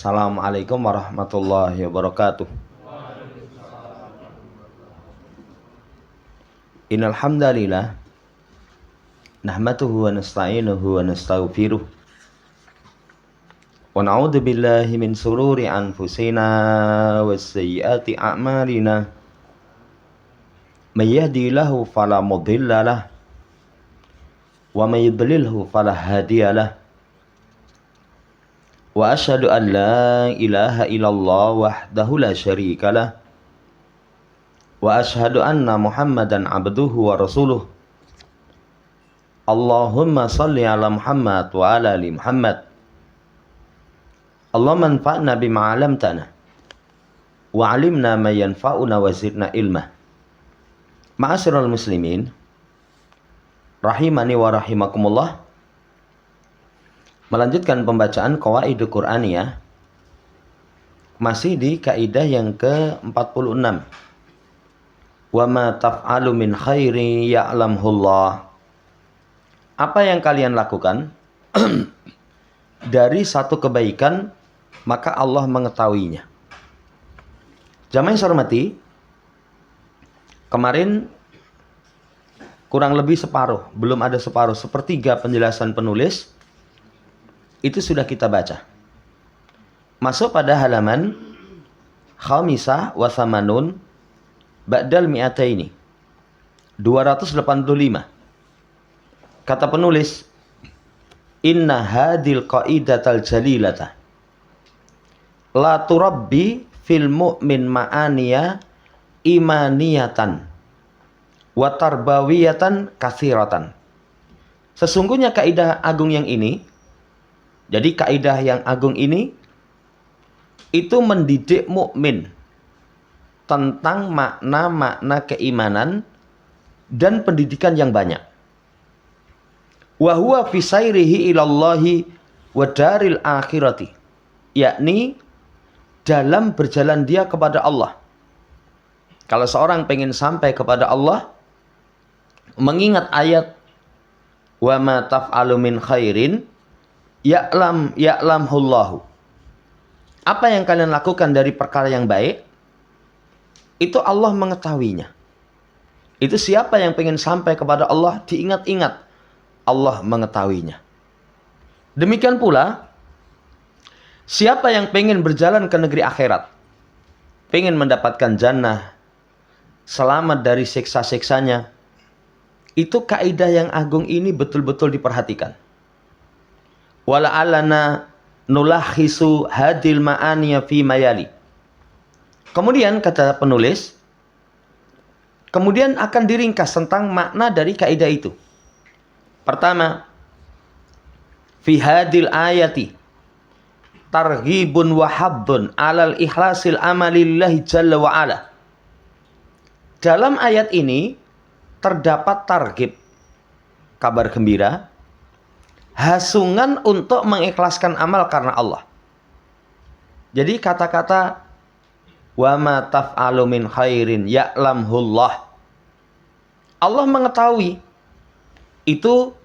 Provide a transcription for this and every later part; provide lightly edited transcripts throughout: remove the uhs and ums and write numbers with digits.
Assalamualaikum warahmatullahi wabarakatuh. Innal hamdalillah nahmaduhu wa nasta'inuhu wa nastaghfiruh wa na'udzu billahi min shururi anfusina wa sayyiati a'malina. May yahdihillahu fala mudilla lahu wa may yudlilhu fala hadiya lahu. Wa asyhadu an la ilaha illallah wahdahu la syarika lah. Wa asyhadu anna Muhammadan abduhu wa rasuluh. Allahumma salli ala Muhammad wa ala ali Muhammad. Allahumma anfa'na bima 'allamtana wa 'allimna ma yanfa'una wa zidna ilma. Ma'asyiral muslimin rahimani wa rahimakumullah. Melanjutkan pembacaan Qawaidul Qur'aniyah, masih di kaidah yang ke-46. Wa ma taf'alu min khairi ya'lamhullah. Apa yang kalian lakukan dari satu kebaikan, maka Allah mengetahuinya. Jamaah yang saya hormati, kemarin kurang lebih separuh, belum ada separuh, sepertiga penjelasan penulis itu sudah kita baca. Masuk pada halaman khamisah wa thamanun ba'dal mi'ataini 285. Kata penulis, inna hadil qaidatal jalilata la turabbi fil mu'min ma'aniya imaniyatan wa tarbawiyatan katsiratan. Sesungguhnya kaidah agung yang ini, jadi kaidah yang agung ini itu mendidik mukmin tentang makna-makna keimanan dan pendidikan yang banyak. Wa huwa fi sayrihi ilallahi wa daril akhirati, yakni dalam berjalan dia kepada Allah. Kalau seorang pengen sampai kepada Allah, mengingat ayat wa ma taf'alu min khairin ya'lamhullahu. Apa yang kalian lakukan dari perkara yang baik, itu Allah mengetahuinya. Itu siapa yang pengen sampai kepada Allah, diingat-ingat, Allah mengetahuinya. Demikian pula, siapa yang pengen berjalan ke negeri akhirat, pengen mendapatkan jannah, selamat dari siksa-siksanya, itu kaidah yang agung ini betul-betul diperhatikan. Wala alana nulakhisu hadil ma'aniya fi mayali. Kemudian kata penulis, kemudian akan diringkas tentang makna dari kaidah itu. Pertama, fi hadil ayati targhibun wa haddun alal ikhlasil amalillahi jalla wa ala. Dalam ayat ini terdapat targhib, kabar gembira, hasungan untuk mengikhlaskan amal karena Allah. Jadi kata-kata wa ma taf'alu min khairin ya'lamhullah, Allah mengetahui, itu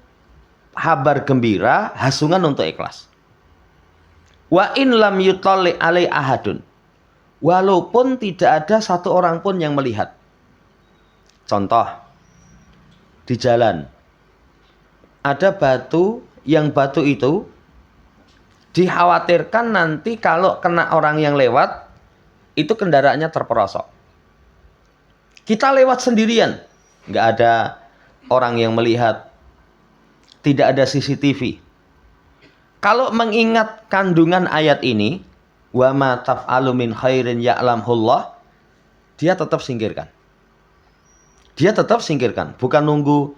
kabar gembira, hasungan untuk ikhlas. Wa in lam yutalli alai ahadun, walaupun tidak ada satu orang pun yang melihat. Contoh, di jalan ada batu, yang batu itu dikhawatirkan nanti kalau kena orang yang lewat, itu kendaraannya terperosok. Kita lewat sendirian, nggak ada orang yang melihat, tidak ada CCTV. Kalau mengingat kandungan ayat ini, wa ma taf'alu min khairin ya'lamhullah, dia tetap singkirkan. Dia tetap singkirkan, bukan nunggu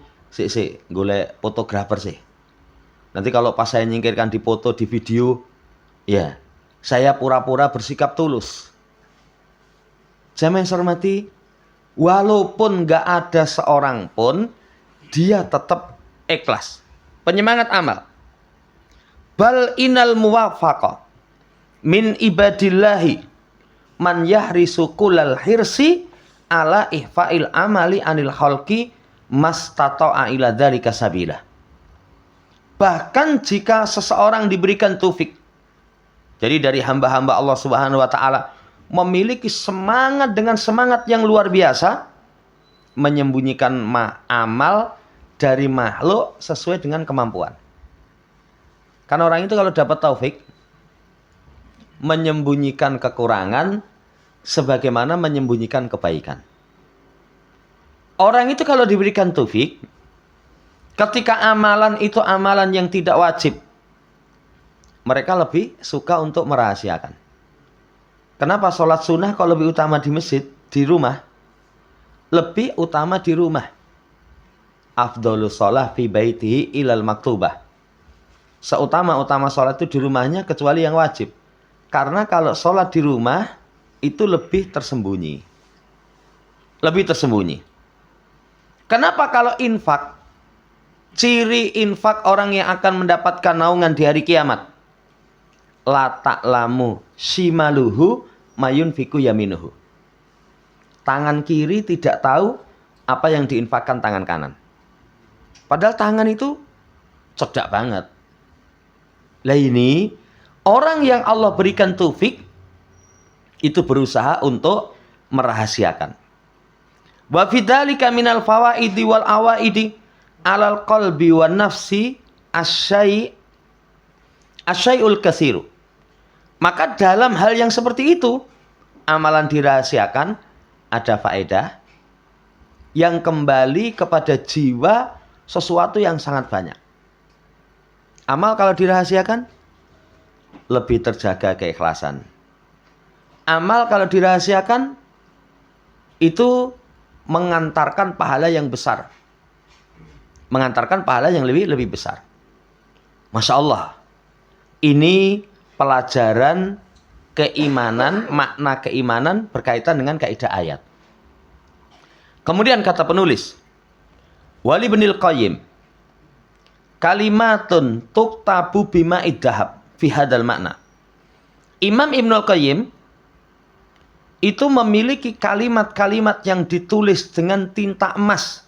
golek fotografer sih. Nanti kalau pas saya nyingkirkan di foto, di video, ya saya pura-pura bersikap tulus. Jamaah yang saya hormati, walaupun nggak ada seorang pun, dia tetap ikhlas. Penyemangat amal. Bal inal muwafaqa min ibadillahi man yahrisu kullal hirsi ala ihfa'il amali anil khalqi mastata'a ila dzalika sabila. Bahkan jika seseorang diberikan taufik, Jadi dari hamba-hamba Allah Subhanahu wa taala memiliki semangat dengan semangat yang luar biasa menyembunyikan amal dari makhluk sesuai dengan kemampuan. Karena orang itu kalau dapat taufik menyembunyikan kekurangan sebagaimana menyembunyikan kebaikan. Orang itu kalau diberikan taufik, ketika amalan itu amalan yang tidak wajib, mereka lebih suka untuk merahasiakan. Kenapa sholat sunnah kalau lebih utama di masjid, di rumah? Lebih utama di rumah. Afdhalus sholah fi baitihi ilal maktubah. Seutama-utama sholat itu di rumahnya kecuali yang wajib. Karena kalau sholat di rumah itu lebih tersembunyi. Lebih tersembunyi. Kenapa kalau infak? Ciri infak orang yang akan mendapatkan naungan di hari kiamat. La ta'lamu shimaluhu mayunfiku yaminuhu. Tangan kiri tidak tahu apa yang diinfakkan tangan kanan. Padahal tangan itu cerdak banget. Lah ini orang yang Allah berikan taufik itu berusaha untuk merahasiakan. Wa fidzalika minal fawaidi wal awaidi alal qalbi wan nafsi asyai'ul katsiru. Maka dalam hal yang seperti itu, amalan dirahasiakan ada faedah yang kembali kepada jiwa sesuatu yang sangat banyak. Amal kalau dirahasiakan lebih terjaga keikhlasan. Amal kalau dirahasiakan itu mengantarkan pahala yang besar. Mengantarkan pahala yang lebih besar. Masya Allah. Ini pelajaran keimanan, makna keimanan berkaitan dengan kaidah ayat. Kemudian kata penulis, Wali Ibnul Qayyim, kalimatun tuktabu bima iddahab fi hadal makna. Imam Ibnul Qayyim itu memiliki kalimat-kalimat yang ditulis dengan tinta emas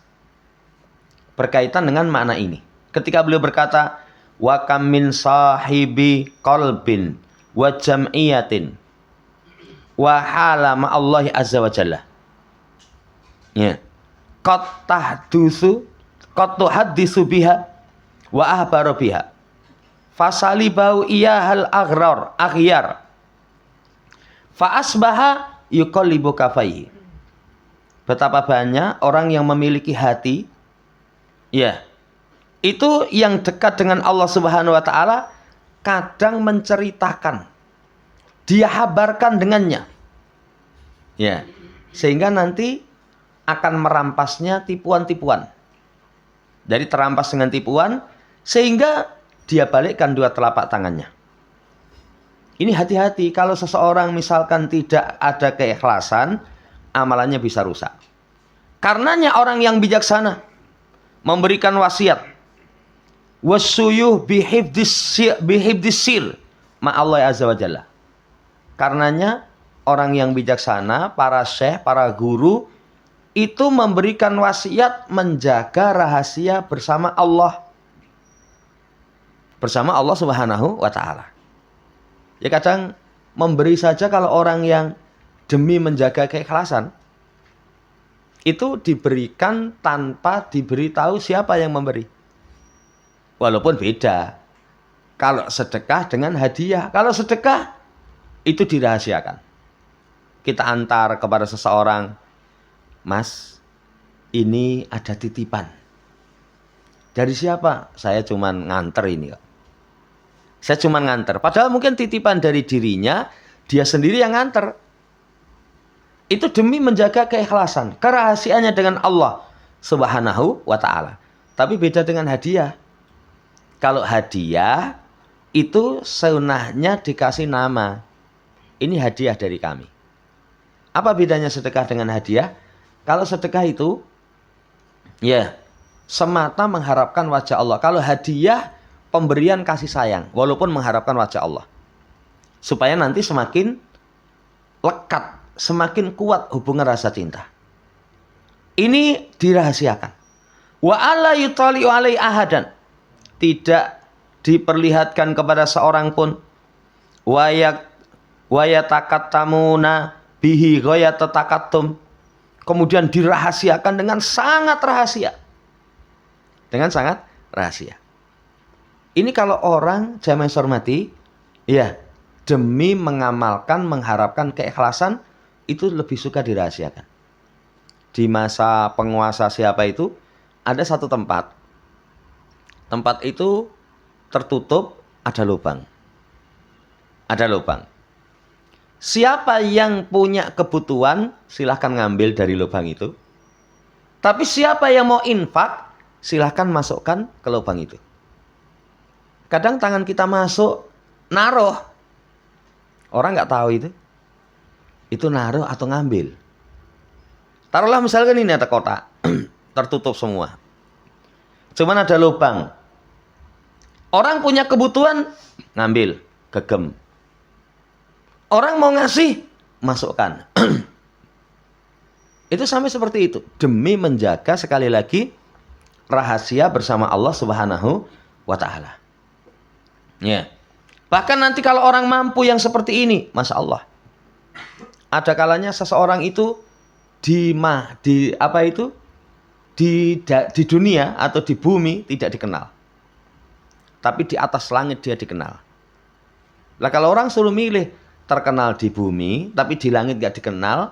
berkaitan dengan makna ini. Ketika beliau berkata, wa kam min sahibi qalbin wa jam'iyatin wa hala ma'allahi azza wa jalla. Ya. Qad tuhaddisu biha wa ahbaru biha. Fasalibau iyahal aghyar. Fa asbaha yuqallibu kafaihi. Betapa banyak orang yang memiliki hati, ya, itu yang dekat dengan Allah Subhanahu wa taala kadang menceritakan, dia habarkan dengannya. Ya, sehingga nanti akan merampasnya tipuan-tipuan. Dari terampas dengan tipuan sehingga dia balikkan dua telapak tangannya. Ini hati-hati kalau seseorang misalkan tidak ada keikhlasan, amalannya bisa rusak. Karenanya orang yang bijaksana memberikan wasiat wasuyuh bihibdis-sir ma'allah azza wa jalla. Karenanya orang yang bijaksana, para syekh, para guru itu memberikan wasiat menjaga rahasia bersama Allah. Bersama Allah Subhanahu wa taala. Ya kadang memberi saja kalau orang yang demi menjaga keikhlasan itu diberikan tanpa diberitahu siapa yang memberi. Walaupun beda. Kalau sedekah dengan hadiah. Kalau sedekah itu dirahasiakan. Kita antar kepada seseorang, Mas, ini ada titipan. Dari siapa? Saya cuman nganter ini kok. Saya cuman nganter. Padahal mungkin titipan dari dirinya, dia sendiri yang nganter. Itu demi menjaga keikhlasan. Kerahasiaannya dengan Allah Subhanahu wa ta'ala. Tapi beda dengan hadiah. Kalau hadiah, itu sunnahnya dikasih nama. Ini hadiah dari kami. Apa bedanya sedekah dengan hadiah? Kalau sedekah itu, ya, semata mengharapkan wajah Allah. Kalau hadiah, pemberian kasih sayang, walaupun mengharapkan wajah Allah. Supaya nanti semakin lekat, semakin kuat hubungan rasa cinta. Ini dirahasiakan. Wa alla yutali'u alai ahadan. Tidak diperlihatkan kepada seorang pun. wayak wayatakatamuna bihi ghayatakatum. Kemudian dirahasiakan dengan sangat rahasia. Dengan sangat rahasia. Ini kalau orang jamaah hormati, ya, demi mengamalkan, mengharapkan keikhlasan, itu lebih suka dirahasiakan. Di masa penguasa siapa itu, ada satu tempat. Tempat itu tertutup, ada lubang. Ada lubang. Siapa yang punya kebutuhan, silahkan ngambil dari lubang itu. Tapi siapa yang mau infak, silahkan masukkan ke lubang itu. Kadang tangan kita masuk, naruh. Orang nggak tahu itu. Itu naruh atau ngambil. Taruhlah misalkan ini ada kotak. Tertutup semua. Cuman ada lubang. Orang punya kebutuhan, ngambil, gegem. Orang mau ngasih, masukkan. Itu sampai seperti itu. Demi menjaga sekali lagi rahasia bersama Allah Subhanahu wa Ta'ala. Ya. Bahkan nanti kalau orang mampu yang seperti ini, Masya Allah. Ada kalanya seseorang itu di dunia atau di bumi tidak dikenal. Tapi di atas langit dia dikenal. Lah kalau orang suruh milih terkenal di bumi tapi di langit gak dikenal,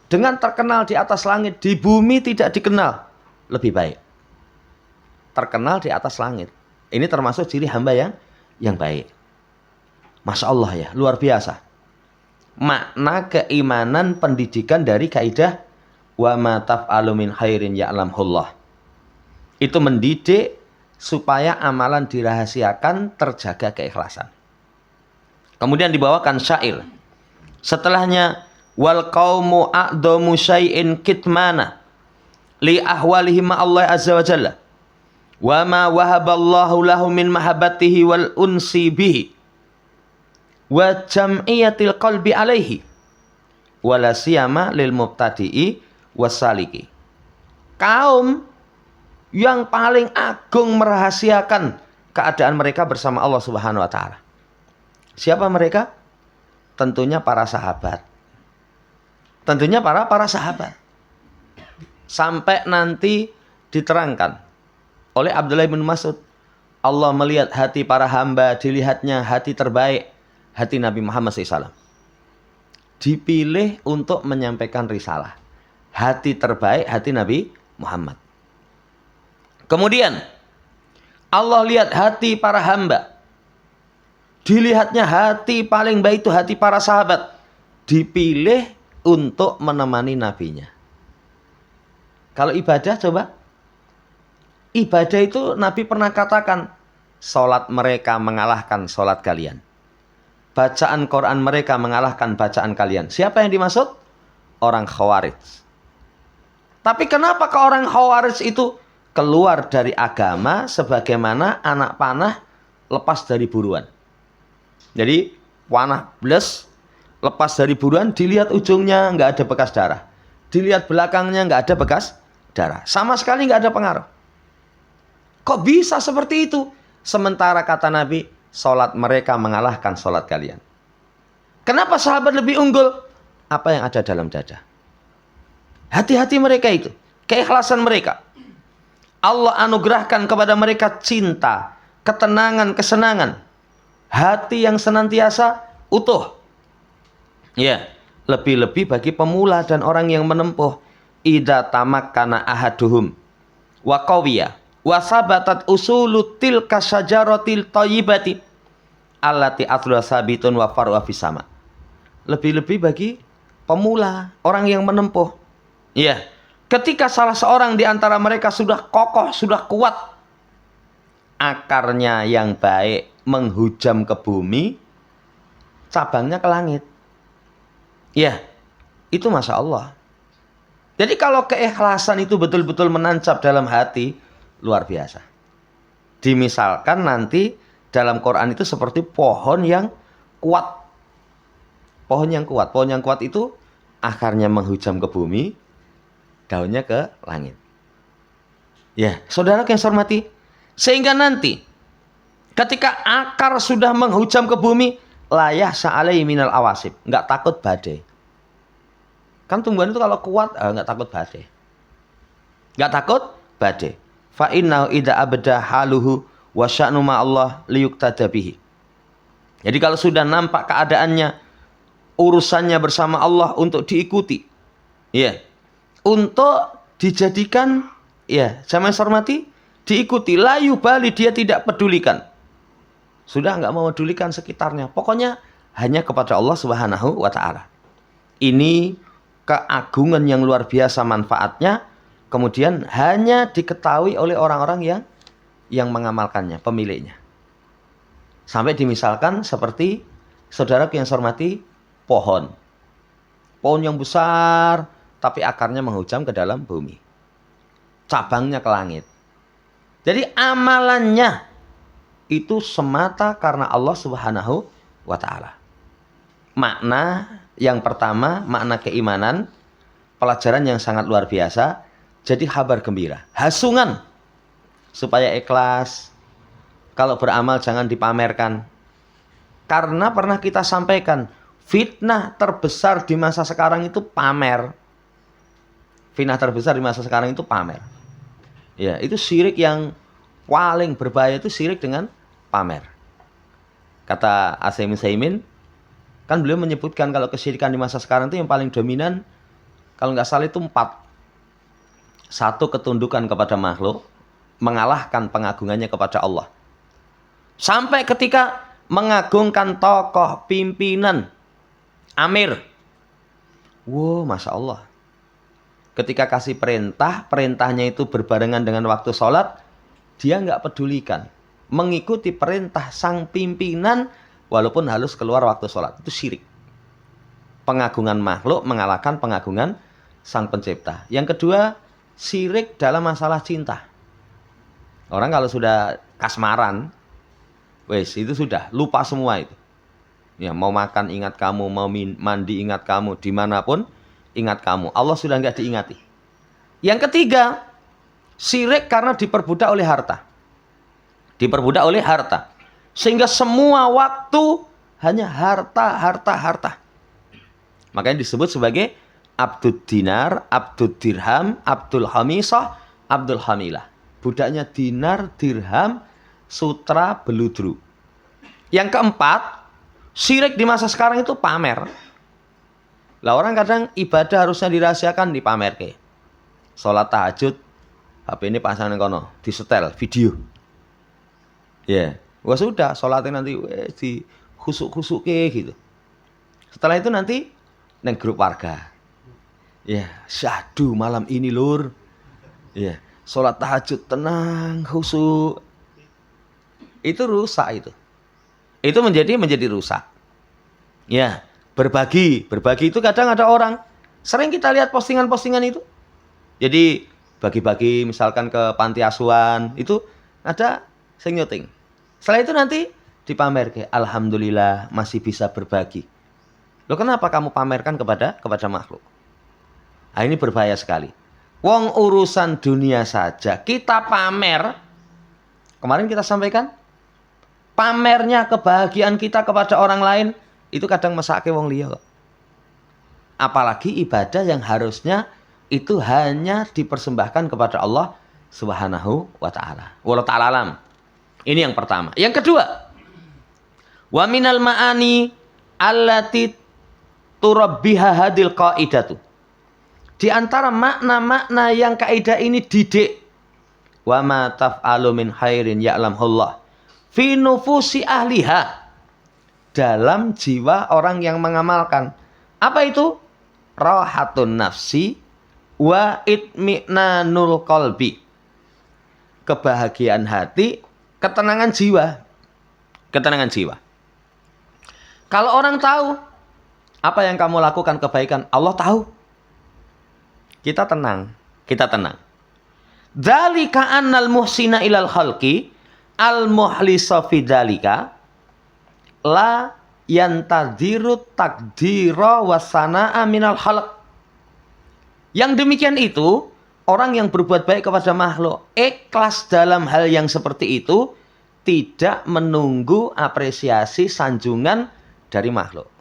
dengan terkenal di atas langit di bumi tidak dikenal, lebih baik terkenal di atas langit. Ini termasuk ciri hamba yang baik. Masya Allah ya, luar biasa makna keimanan pendidikan dari kaidah wa ma taf'alu min khairin ya'lamhullah. Itu mendidik supaya amalan dirahasiakan, terjaga keikhlasan. Kemudian dibawakan syair. Setelahnya wal qaumu a'damu syai'in kitmana li ahwalihi ma Allah azza wa jalla wa ma wahaballahu lahu min mahabbatihi wal unsi bihi wa jam'iyatil qalbi alaihi wala siyama lil mubtadi'i wasaliki. Kaum yang paling agung merahasiakan keadaan mereka bersama Allah Subhanahu wa Ta'ala. Siapa mereka? Tentunya para sahabat. Tentunya para sahabat. Sampai nanti diterangkan oleh Abdullah bin Mas'ud, Allah melihat hati para hamba, dilihatnya hati terbaik, hati Nabi Muhammad SAW. Dipilih untuk menyampaikan risalah. Hati terbaik, hati Nabi Muhammad. Kemudian Allah lihat hati para hamba. Dilihatnya hati paling baik itu hati para sahabat. Dipilih untuk menemani nabinya. Kalau ibadah coba. Ibadah itu Nabi pernah katakan, sholat mereka mengalahkan sholat kalian. Bacaan Quran mereka mengalahkan bacaan kalian. Siapa yang dimaksud? Orang Khawarij. Tapi kenapa ke orang Khawarij itu keluar dari agama sebagaimana anak panah lepas dari buruan? Jadi panah bles, lepas dari buruan, dilihat ujungnya nggak ada bekas darah. Dilihat belakangnya nggak ada bekas darah. Sama sekali nggak ada pengaruh. Kok bisa seperti itu? Sementara kata Nabi, sholat mereka mengalahkan sholat kalian. Kenapa sahabat lebih unggul? Apa yang ada dalam dada? Hati-hati mereka itu. Keikhlasan mereka. Allah anugerahkan kepada mereka cinta, ketenangan, kesenangan. Hati yang senantiasa utuh. Ya, lebih-lebih bagi pemula dan orang yang menempuh. Idza tamakkana ahaduhum wa qawiya wa sabatat usulu tilka syajaratil thayyibati allati athluha sabitun wa farwa fis sama. Lebih-lebih bagi pemula, orang yang menempuh. Ya, ketika salah seorang di antara mereka sudah kokoh, sudah kuat, akarnya yang baik menghujam ke bumi, cabangnya ke langit. Ya, itu Masya Allah. Jadi kalau keikhlasan itu betul-betul menancap dalam hati, luar biasa. Dimisalkan nanti dalam Quran itu seperti pohon yang kuat. Pohon yang kuat. Pohon yang kuat itu akarnya menghujam ke bumi, daunnya ke langit. Ya, saudara yang saya hormati, sehingga nanti ketika akar sudah menghujam ke bumi, layah sa'alai minal awasib, nggak takut badai. Kan tumbuhan itu kalau kuat nggak takut badai. Nggak takut badai. Fa innahu idza abda haluhu wa sya'nu ma Allah liyuqtada bihi. Jadi kalau sudah nampak keadaannya, urusannya bersama Allah untuk diikuti. Ya. Untuk dijadikan, ya, sama hormati, diikuti. La yubali, dia tidak pedulikan. Sudah nggak mau pedulikan sekitarnya. Pokoknya hanya kepada Allah Subhanahu wa taala. Ini keagungan yang luar biasa manfaatnya. Kemudian hanya diketahui oleh orang-orang yang mengamalkannya, pemiliknya. Sampai dimisalkan seperti saudaraku yang saya hormati, pohon. Pohon yang besar, tapi akarnya menghujam ke dalam bumi. Cabangnya ke langit. Jadi amalannya itu semata karena Allah Subhanahu wa taala. Makna yang pertama, makna keimanan, pelajaran yang sangat luar biasa. Jadi kabar gembira, hasungan supaya ikhlas. Kalau beramal jangan dipamerkan. Karena pernah kita sampaikan, fitnah terbesar di masa sekarang itu pamer. Fitnah terbesar di masa sekarang itu pamer. Ya, itu syirik yang paling berbahaya, itu syirik dengan pamer. Kata Asy-Syaikh Utsaimin, kan beliau menyebutkan kalau kesyirikan di masa sekarang itu yang paling dominan, kalau nggak salah itu 4. 1, ketundukan kepada makhluk, mengalahkan pengagungannya kepada Allah. Sampai ketika mengagungkan tokoh, pimpinan, amir. Wow, Masya Allah. Ketika kasih perintah, perintahnya itu berbarengan dengan waktu sholat, dia nggak pedulikan. Mengikuti perintah sang pimpinan, walaupun harus keluar waktu sholat. Itu syirik. Pengagungan makhluk mengalahkan pengagungan sang pencipta. Yang kedua, syirik dalam masalah cinta. Orang kalau sudah kasmaran, wes itu sudah lupa semua itu. Ya, mau makan ingat kamu, mau mandi ingat kamu, dimanapun ingat kamu. Allah sudah nggak diingati. Yang ketiga, syirik karena diperbudak oleh harta. Diperbudak oleh harta. Sehingga semua waktu hanya harta, harta, harta. Makanya disebut sebagai abdud dinar, abdud dirham, abdul hamisah, abdul hamilah. Budaknya dinar, dirham, sutra, beludru. Yang keempat, syirik di masa sekarang itu pamer. Lah orang kadang ibadah harusnya dirahasiakan, dipamerke. Sholat tahajud, HP ini pasangan kono, disetel video. Ya, wah sudah, sholatnya nanti di khusuk-khusuk gitu. Setelah itu nanti neng grup warga. Ya, syahdu malam ini lur. Ya, sholat tahajud tenang, khusuk. Itu rusak itu. Itu menjadi rusak. Ya, berbagi itu kadang ada orang. Sering kita lihat postingan-postingan itu. Jadi bagi-bagi misalkan ke panti asuhan, itu ada sing nyuting. Setelah itu nanti dipamer ke, alhamdulillah masih bisa berbagi. Loh kenapa kamu pamerkan kepada makhluk? Nah, ini berbahaya sekali. Wong urusan dunia saja kita pamer. Kemarin kita sampaikan, pamernya kebahagiaan kita kepada orang lain itu kadang mesake wong liya kok. Apalagi ibadah yang harusnya itu hanya dipersembahkan kepada Allah Subhanahu wa taala. Wallahu ta'ala alam. Ini yang pertama. Yang kedua, wa minal ma'ani allati turabbiha hadil qaidatu. Di antara makna-makna yang kaidah ini didik. Wa ma taf'alu min khairin ya'lamullah fi nufusi ahliha. Dalam jiwa orang yang mengamalkan. Apa itu? Rahatun nafsi wa itminanul qalbi. Kebahagiaan hati, ketenangan jiwa. Ketenangan jiwa. Kalau orang tahu apa yang kamu lakukan kebaikan, Allah tahu. Kita tenang, kita tenang. Dzalika annal muhsina ilal khalqi al muhlisa fi dzalika la yantadhiru takdira wasana'a minal khalq. Yang demikian itu, orang yang berbuat baik kepada makhluk, ikhlas dalam hal yang seperti itu, tidak menunggu apresiasi, sanjungan dari makhluk.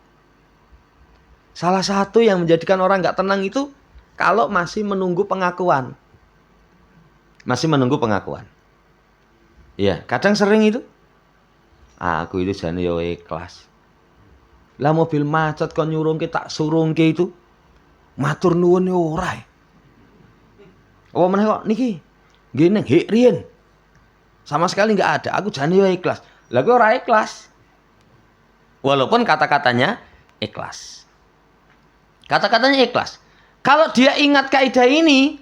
Salah satu yang menjadikan orang nggak tenang itu kalau masih menunggu pengakuan. Masih menunggu pengakuan. Ya, kadang sering itu. Aku itu jane yo ikhlas. Lah mobil macet kon nyurungke tak surungke itu. Matur nuwun yo ora. Apa meneh kok niki? Nggih ning hik riyen. Sama sekali nggak ada. Aku jane yo ikhlas. Lah kowe ora ikhlas. Walaupun kata-katanya ikhlas. Kata-katanya ikhlas. Kalau dia ingat kaidah ini,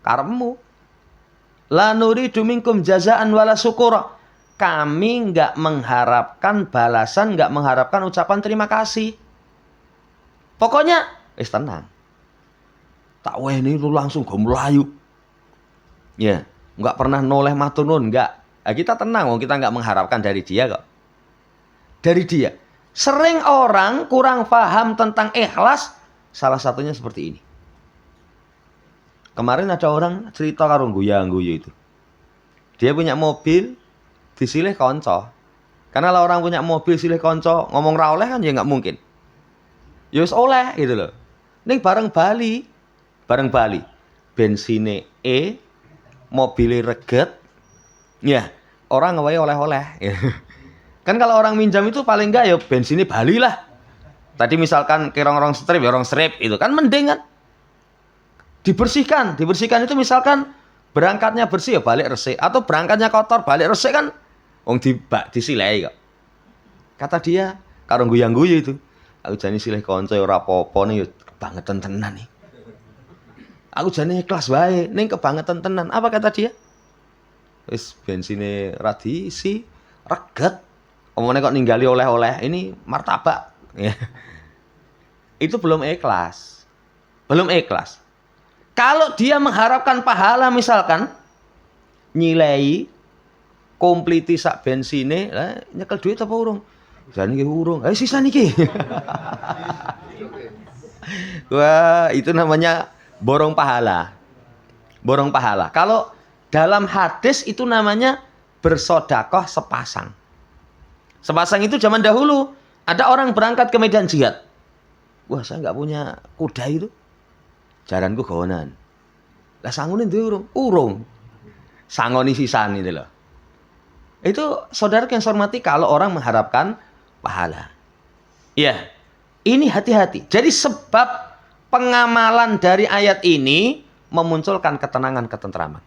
karepmu. La nuridu minkum jazaan wala syukura. Kami nggak mengharapkan balasan, nggak mengharapkan ucapan terima kasih. Pokoknya, tenang. Tak weni lu langsung go melayu. Ya, nggak pernah noleh matur nuwun, nggak. Nah, kita tenang, kita nggak mengharapkan dari dia kok. Dari dia. Sering orang kurang paham tentang ikhlas, salah satunya seperti ini. Kemarin ada orang cerita karo guya-guyu itu. Dia punya mobil, disilih konco. Karena lah orang punya mobil silih konco, ngomong ra oleh kan ya nggak mungkin. Ya wis oleh gitu loh. Ning bareng Bali. Bensine mobilnya reget. Ya, orang ngewae oleh-oleh. Kan kalau orang minjam itu paling enggak ya bensinnya Bali lah. Tadi misalkan kirong-rong strip ya orang strip itu kan mending kan. Dibersihkan itu misalkan berangkatnya bersih ya balik resik atau berangkatnya kotor balik resik kan wong disilai kok. Kata dia karo guyang-guyu itu. Aku jane silih kanca ora apa-apa nih kebangetan tenan nih. Aku jane ikhlas wae ning kebangetan tenan. Apa kata dia? Wis bensine ra diisi, reget. Omongnya kok ninggali oleh-oleh, ini martabak. Itu belum ikhlas. Kalau dia mengharapkan pahala misalkan, nyilai, kompliti sak bensine, nyekel duit apa urung? Jadi niki urung, sisa niki. Wah, itu namanya borong pahala. Kalau dalam hadis itu namanya bersodakoh sepasang. Sepasang itu zaman dahulu. Ada orang berangkat ke medan jihad. Wah, saya nggak punya kuda itu. Jaranku gawanan. Lah sangune duwe urung. Sangoni sisan itu loh. Itu saudara yang saya hormati kalau orang mengharapkan pahala. Iya. Ini hati-hati. Jadi sebab pengamalan dari ayat ini memunculkan ketenangan, ketentraman.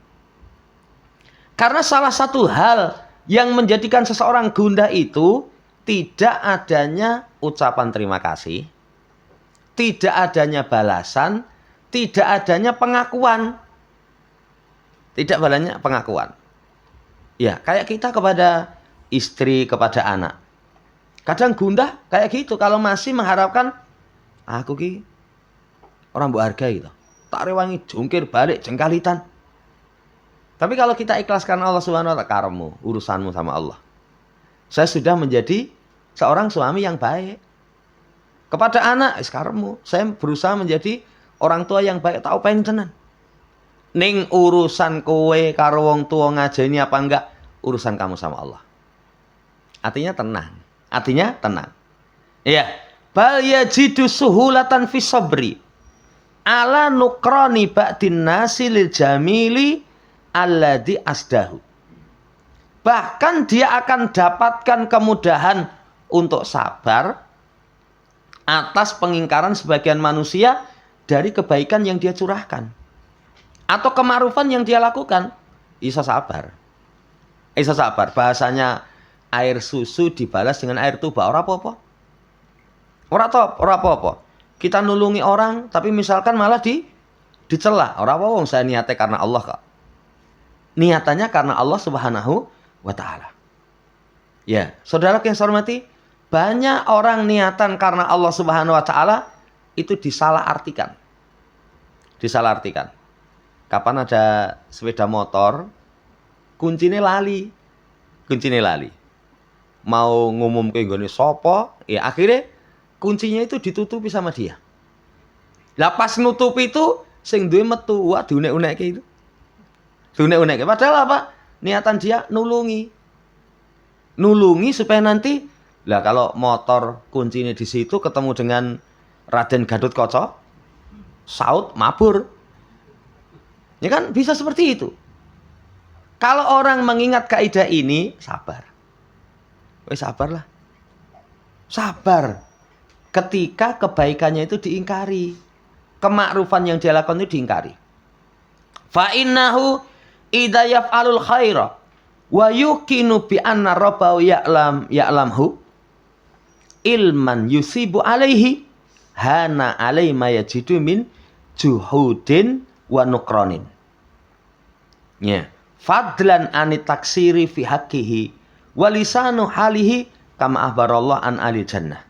Karena salah satu hal yang menjadikan seseorang gundah itu tidak adanya ucapan terima kasih, tidak adanya balasan, tidak adanya pengakuan. Ya, kayak kita kepada istri, kepada anak. Kadang gundah kayak gitu kalau masih mengharapkan aku ki orang mbok hargai gitu. Tak rewangi jungkir balik jengkalitan. Tapi kalau kita ikhlaskan Allah Subhanahu wa ta'ala, karemu, urusanmu sama Allah. Saya sudah menjadi seorang suami yang baik. Kepada anak, karemu, saya berusaha menjadi orang tua yang baik, tahu pengen tenan. Ning urusan kowe karo wong tua ngajeni apa enggak, urusan kamu sama Allah. Artinya tenang. Iya. Bal yajidu suhulatan fi sabri ala nukrani ba'din nasi lil jamili alladhi asdahu. Bahkan dia akan dapatkan kemudahan untuk sabar atas pengingkaran sebagian manusia dari kebaikan yang dia curahkan atau kema'rufan yang dia lakukan. Isa sabar. Bahasanya air susu dibalas dengan air tuba, ora apa-apa. Ora apa-apa. Kita nulungi orang tapi misalkan malah dicela, ora apa-apa wong saya niate karena Allah kok. Niatannya karena Allah Subhanahu wa ta'ala. Ya, saudara yang saya hormati, banyak orang niatan karena Allah Subhanahu wa ta'ala itu disalahartikan. Kapan ada sepeda motor, kuncinya lali. Mau ngumum ke nggone sapa, ya akhirnya kuncinya itu ditutupi sama dia. Lah pas nutupi itu sing duwe metu, wah diunek-unekke itu. Padahal apa? Niatan dia nulungi supaya nanti Lah kalau motor kuncinya di situ ketemu dengan Raden Gatotkaca, saut mabur. Ya kan bisa seperti itu. Kalau orang mengingat kaidah ini, sabar. Wes sabarlah. Sabar. Ketika kebaikannya itu diingkari. Kemakrufan yang dia lakukan itu diingkari. Fa innahu idza yaf'alul khaira wa yuqinu bi anna rabbahu ya'lamhu ilman yusibu alaihi hana alai ma yajidu min juhudin wa nukranin. Ya, fadlan anit taksiri fi haqqihi wa lisanu halihi kama akhbarallah an ahli jannah.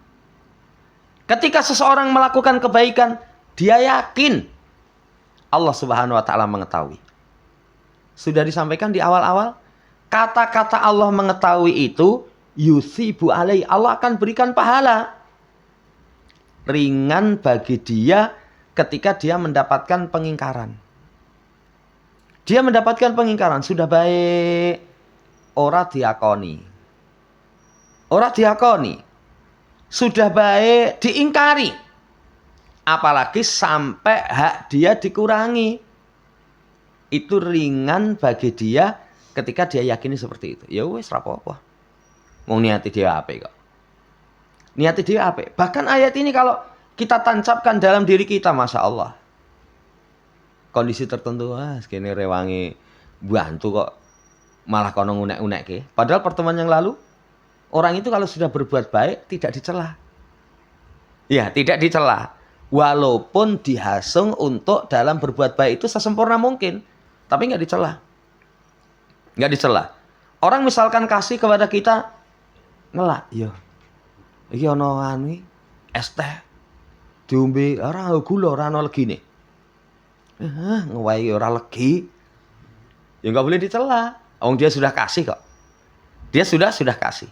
Ketika seseorang melakukan kebaikan, dia yakin Allah Subhanahu wa taala mengetahui. Sudah disampaikan di awal-awal, kata-kata Allah mengetahui itu yusibu alai, Allah akan berikan pahala ringan bagi dia ketika dia mendapatkan pengingkaran. Dia mendapatkan pengingkaran, sudah baik ora diakoni. Ora diakoni. Sudah baik diingkari. Apalagi sampai hak dia dikurangi. Itu ringan bagi dia ketika dia yakini seperti itu. Ya wis ra apa-apa. Wong niati dia apik kok. Niati dia apik. Bahkan ayat ini kalau kita tancapkan dalam diri kita, Masya Allah. Kondisi tertentu, sekene rewangi bantu kok malah kono ngunek-ngunekke. Padahal pertemuan yang lalu, orang itu kalau sudah berbuat baik tidak dicela. Ya, tidak dicela. Walaupun dihasung untuk dalam berbuat baik itu sesempurna mungkin. Tapi nggak dicela. Nggak dicela. Orang misalkan kasih kepada kita, ngelak. Yo, iki ono anu es teh. Diombe ora gula ora ono legine. Ngewahi ora legi. Ya nggak boleh dicela. Dia sudah kasih kok. Dia sudah kasih.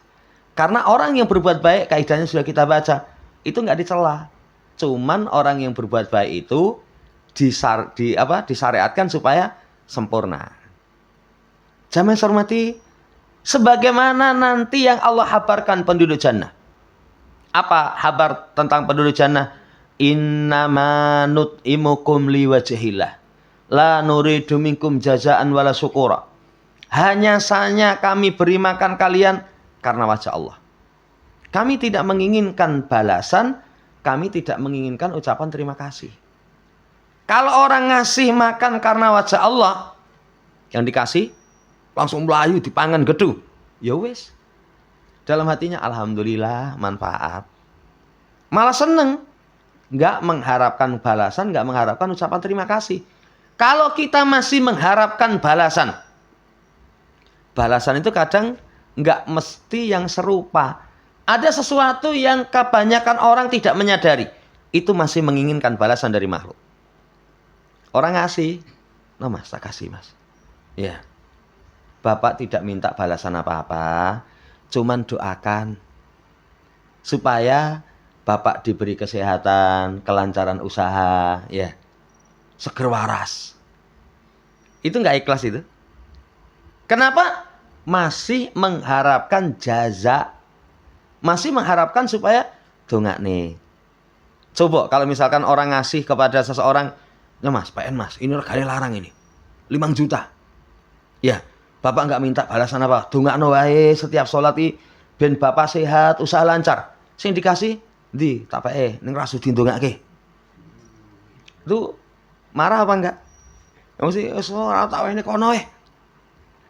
Karena orang yang berbuat baik, kaidahnya sudah kita baca, itu nggak dicela. Cuman orang yang berbuat baik itu disyariatkan supaya sempurna. Jamaah hormati, sebagaimana nanti yang Allah habarkan penduduk jannah. Apa habar tentang penduduk jannah? Innama nut'imukum liwajhillah la nuridu minkum jazaan wala syukura. Hanya saja kami beri makan kalian karena wajah Allah. Kami tidak menginginkan balasan, kami tidak menginginkan ucapan terima kasih. Kalau orang ngasih makan karena wajah Allah, yang dikasih langsung melayu dipangan gedu. Ya wis. Dalam hatinya alhamdulillah manfaat. Malah seneng. Nggak mengharapkan balasan, nggak mengharapkan ucapan terima kasih. Kalau kita masih mengharapkan balasan, balasan itu kadang nggak mesti yang serupa. Ada sesuatu yang kebanyakan orang tidak menyadari. Itu masih menginginkan balasan dari makhluk. Orang ngasih, no mas, tak kasih mas. Ya, Bapak tidak minta balasan apa-apa, cuman doakan supaya Bapak diberi kesehatan, kelancaran usaha, ya, seger waras. Itu nggak ikhlas itu. Kenapa? Masih mengharapkan jaza, masih mengharapkan supaya dongak nih. Coba kalau misalkan orang ngasih kepada seseorang, ya mas, PN mas, ini regane larang ini, 5 juta. Ya, Bapak nggak minta balasan apa, dongakno wae setiap sholat ben Bapak sehat, usaha lancar. Sing dikasih di tapeke ning ra sudi ndongake. Itu marah apa enggak? Mesti wis ora tak wene kono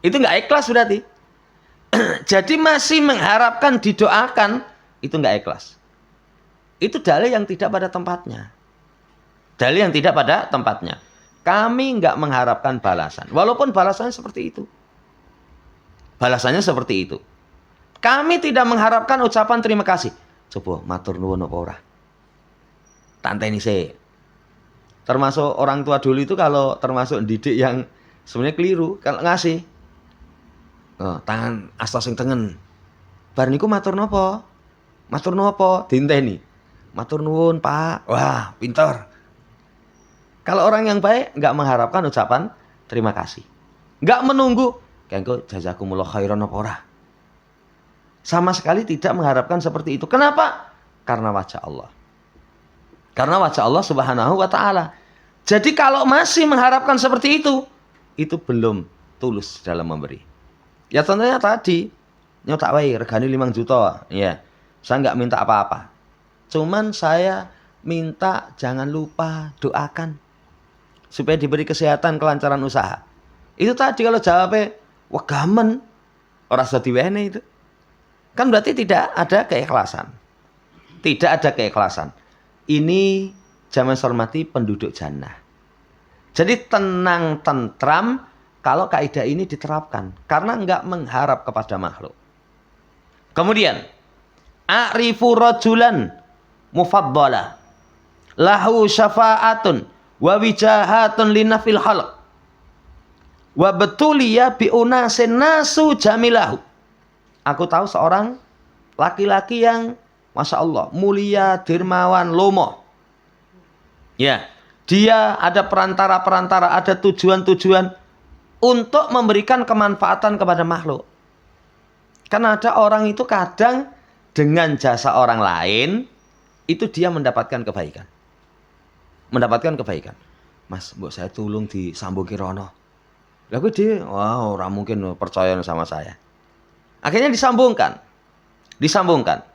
Itu enggak ikhlas berarti. Jadi masih mengharapkan didoakan, itu enggak ikhlas. Itu dalil yang tidak pada tempatnya. Dalil yang tidak pada tempatnya. Kami enggak mengharapkan balasan, walaupun balasannya seperti itu. Balasannya seperti itu. Kami tidak mengharapkan ucapan terima kasih. Coba matur nuwun apa ora? Tanteni sih. Termasuk orang tua dulu itu kalau termasuk didik yang sebenarnya keliru, kalau ngasih tangan asta sing tengen. Bar niku matur napa? Matur napa? Dinteni. Matur nuwun, Pak. Wah, pinter. Kalau orang yang baik enggak mengharapkan ucapan terima kasih. Enggak menunggu, kengko jazakumullah khairan apa ora? Sama sekali tidak mengharapkan seperti itu. Kenapa? Karena wajah Allah. Karena wajah Allah Subhanahu wa ta'ala. Jadi kalau masih mengharapkan seperti itu belum tulus dalam memberi. Ya contohnya tadi, nyotak wae regane 5 juta. Ya, saya nggak minta apa-apa. Cuman saya minta jangan lupa doakan supaya diberi kesehatan, kelancaran usaha. Itu tadi kalau jawabnya wegamen ora usah diwene itu. Kan berarti tidak ada keikhlasan. Tidak ada keikhlasan. Ini jaman hormati penduduk jannah. Jadi tenang tentram kalau kaidah ini diterapkan. Karena enggak mengharap kepada makhluk. Kemudian, a'rifu rajulan mufaddala lahu syafa'atun wa wijahatun linafil khalq wa betuliya bi unasin nasu jamilahu. Aku tahu seorang laki-laki yang Masya Allah mulia, dermawan, lomo. Ya, dia ada perantara-perantara, ada tujuan-tujuan untuk memberikan kemanfaatan kepada makhluk. Karena ada orang itu kadang dengan jasa orang lain itu dia mendapatkan kebaikan. Mendapatkan kebaikan. Mas, mbok saya tolong disambung kirono. Lah kuwi dia, wah ora mungkin percaya sama saya. Akhirnya disambungkan. Disambungkan.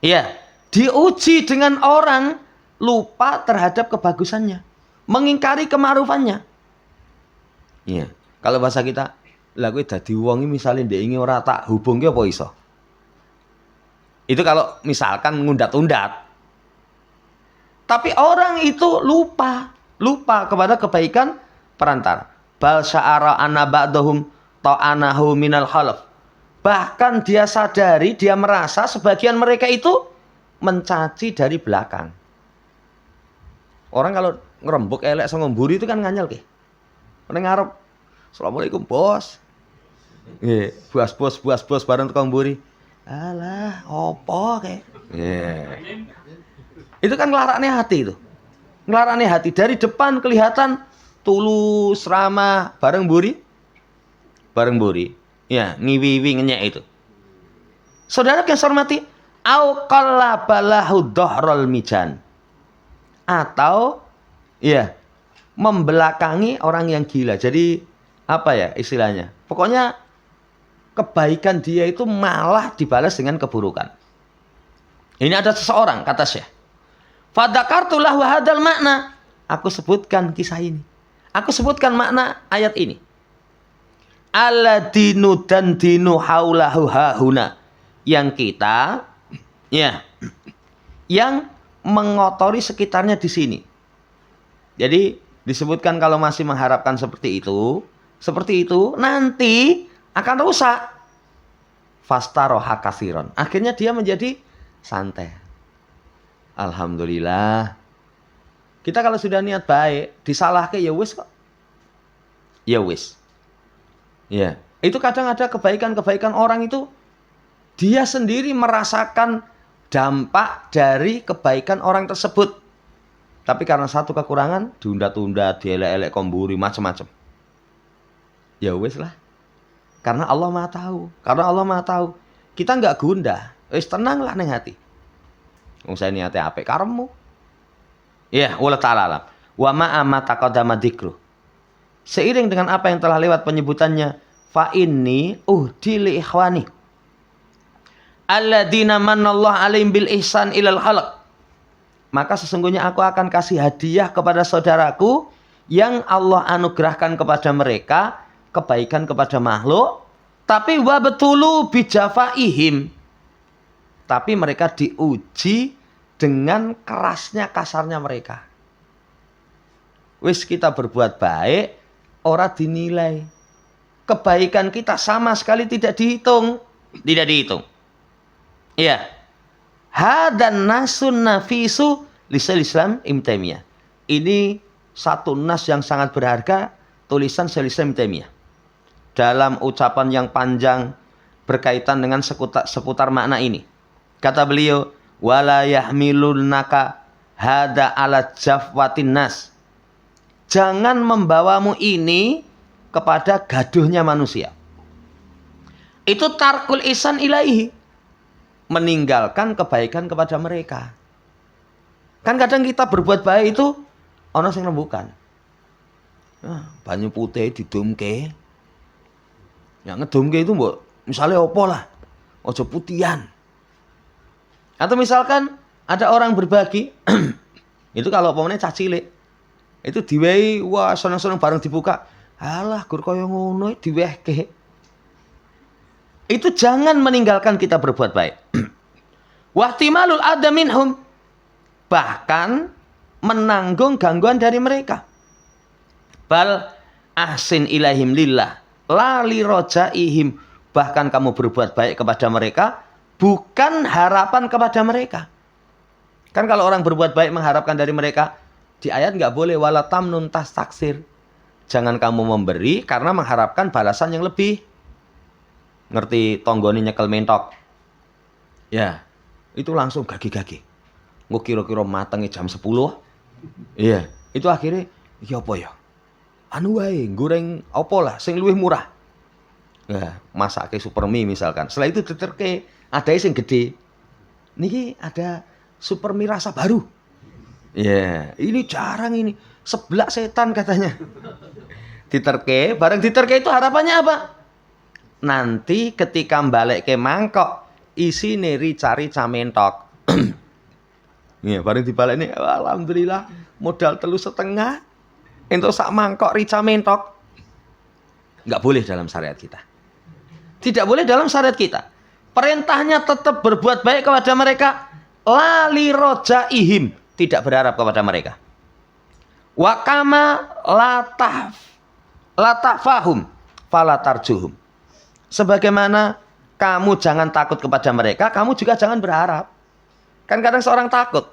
Iya, diuji dengan orang lupa terhadap kebagusannya, mengingkari kema'rufannya. Iya, kalau bahasa kita, lah kuwi dadi wong iki misale ndek inge ora tak hubungke apa iso. Itu kalau misalkan ngundat-undat. Tapi orang itu lupa kepada kebaikan perantara. Bal sya'ara anna ba'dahum ta'anahu minal khalaf. Bahkan dia sadari, dia merasa sebagian mereka itu mencaci dari belakang. Orang kalau ngerembuk elek sama mburi itu kan nganyel ke. Ning ngarep, "Assalamualaikum, Bos." Nggih, bos bareng tukang mburi. Alah, opo ke? Itu kan nglarakne hati itu. Nglarakne hati dari depan kelihatan tulus, ramah, bareng mburi. Bareng mburi. Ya, ngiwi-wiwi ngenyek itu. Saudara yang saya hormati, au qallabalahu dhahrul mijan. Atau ya, membelakangi orang yang gila. Jadi apa ya istilahnya? Pokoknya kebaikan dia itu malah dibalas dengan keburukan. Ini ada seseorang kata Syekh. Fadzakartu lahu hadzal makna. Aku sebutkan kisah ini. Aku sebutkan makna ayat ini. Aladinu dan dinu haulahu hahuna. Yang kita ya yang mengotori sekitarnya di sini. Jadi disebutkan kalau masih mengharapkan seperti itu nanti akan rusak. Fastaroha kasiron. Akhirnya dia menjadi santai. Alhamdulillah. Kita kalau sudah niat baik, disalahke ya wis kok. Ya wis. Ya, itu kadang ada kebaikan-kebaikan orang itu dia sendiri merasakan dampak dari kebaikan orang tersebut. Tapi karena satu kekurangan, diunda-tunda, dielek-elek komburi, macam-macam. Ya wis lah. Karena Allah Maha tahu. Kita nggak gundah. Wis tenanglah ning hati. Wong saya niate apik karepmu. Ya, wallahu ta'ala alam. Wa ma taqaddama dzikru. Seiring dengan apa yang telah lewat penyebutannya, fa inni uhdi li ikhwani alladzina manallahu alaihim bil ihsan ilal khalq. Maka sesungguhnya aku akan kasih hadiah kepada saudaraku yang Allah anugerahkan kepada mereka kebaikan kepada makhluk, tapi wa betulu bijafaihim. Tapi mereka diuji dengan kerasnya, kasarnya mereka. Wis kita berbuat baik, ora dinilai. Kebaikan kita sama sekali tidak dihitung. Tidak dihitung. Iya. Hadan nasun nafisu lisal Islam Ibnu Taimiyah. Ini satu nas yang sangat berharga, tulisan Syaikhul Islam Ibnu Taimiyah. Dalam ucapan yang panjang berkaitan dengan seputar makna ini. Kata beliau, wala yahmilunaka hada ala jafwatin nas. Jangan membawamu ini kepada gaduhnya manusia. Itu tarkul ihsan ilaihi. meninggalkan kebaikan kepada mereka. Kan kadang kita berbuat baik itu ono sing rembukan. Nah, banyu putih didumke. Ya ngedumke itu mbok misalnya opo lah. Ojo putihan. Atau misalkan ada orang berbagi itu kalau umpamane cah cilik itu diwehi wah seneng-seneng bareng dibuka. Alah gur kaya ngono diwehke. Itu jangan meninggalkan kita berbuat baik. Wahtimalul adaminhum, bahkan menanggung gangguan dari mereka. Bal ahsin ilaihim lillah la lirojaihim, bahkan kamu berbuat baik kepada mereka bukan harapan kepada mereka. Kan kalau orang berbuat baik mengharapkan dari mereka, di ayat nggak boleh wala tamnun tastaksir. Jangan kamu memberi karena mengharapkan balasan yang lebih. Ngerti tonggone nyekel mentok? Ya, itu langsung gagi-gagi. Nggak kira-kira matangnya jam 10. Iya, itu akhirnya ya apa ya? Anu wae, goreng apa lah sing luwih murah. Ya, masake super mie misalkan. Setelah itu diterke, ada sing gede. Niki ada super mie rasa baru. Ya, ini jarang ini. Seblak setan katanya. Diterke, bareng diterke itu harapannya apa? Nanti ketika balik ke mangkok, isi rica-rica mentok. Ya, bareng dibalik ini, alhamdulillah modal 3,5. Untuk sak mangkok rica mentok. Nggak boleh dalam syariat kita. Tidak boleh dalam syariat kita. Perintahnya tetap berbuat baik kepada mereka. Lali rojaihim, tidak berharap kepada mereka. Wakama latafahum falatarjuhum. Sebagaimana kamu jangan takut kepada mereka, kamu juga jangan berharap. Kan kadang seorang takut.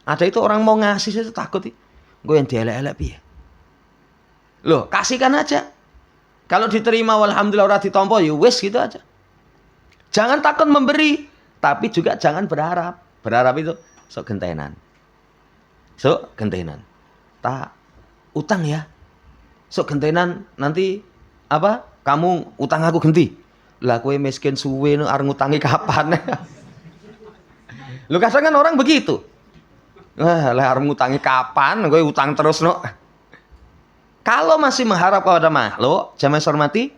Ada itu orang mau ngasih itu takut. Gue yang dielek-elek piye. Loh, kasihkan aja. Kalau diterima walhamdulillah ora ditampa ya wis gitu aja. Jangan takut memberi, tapi juga jangan berharap. Berharap itu sok gentenan. Sok gentenan. Tak utang ya. Sok gentenan nanti apa? Kamu utang aku genti. Lah kowe miskin suwe arep ngutangi kapan? Lu kadang kan orang begitu. Lah arep ngutangi kapan? Kowe utang terus no. Kalau masih mengharap kepada makhluk, jamaah hormati,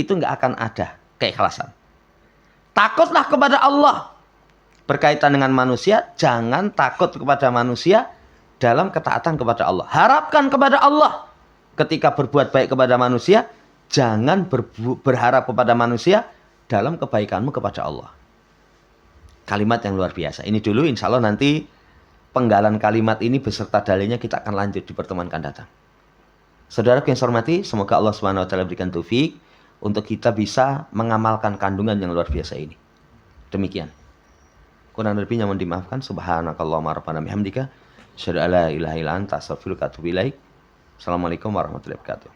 itu nggak akan ada keikhlasan. Takutlah kepada Allah. Berkaitan dengan manusia, jangan takut kepada manusia dalam ketaatan kepada Allah. Harapkan kepada Allah. Ketika berbuat baik kepada manusia, jangan berharap kepada manusia dalam kebaikanmu kepada Allah. Kalimat yang luar biasa. Ini dulu, insya Allah nanti penggalan kalimat ini beserta dalilnya kita akan lanjut di pertemuan akan datang. Saudara yang saya hormati, semoga Allah Subhanahu wa taala berikan taufik untuk kita bisa mengamalkan kandungan yang luar biasa ini. Demikian. Kurang lebihnya mohon dimaafkan. Subhanakallahumma rabbana bihamdika asyhadu an la ilaha illa anta astaghfiruka wa atubu ilaik. Assalamualaikum warahmatullahi wabarakatuh.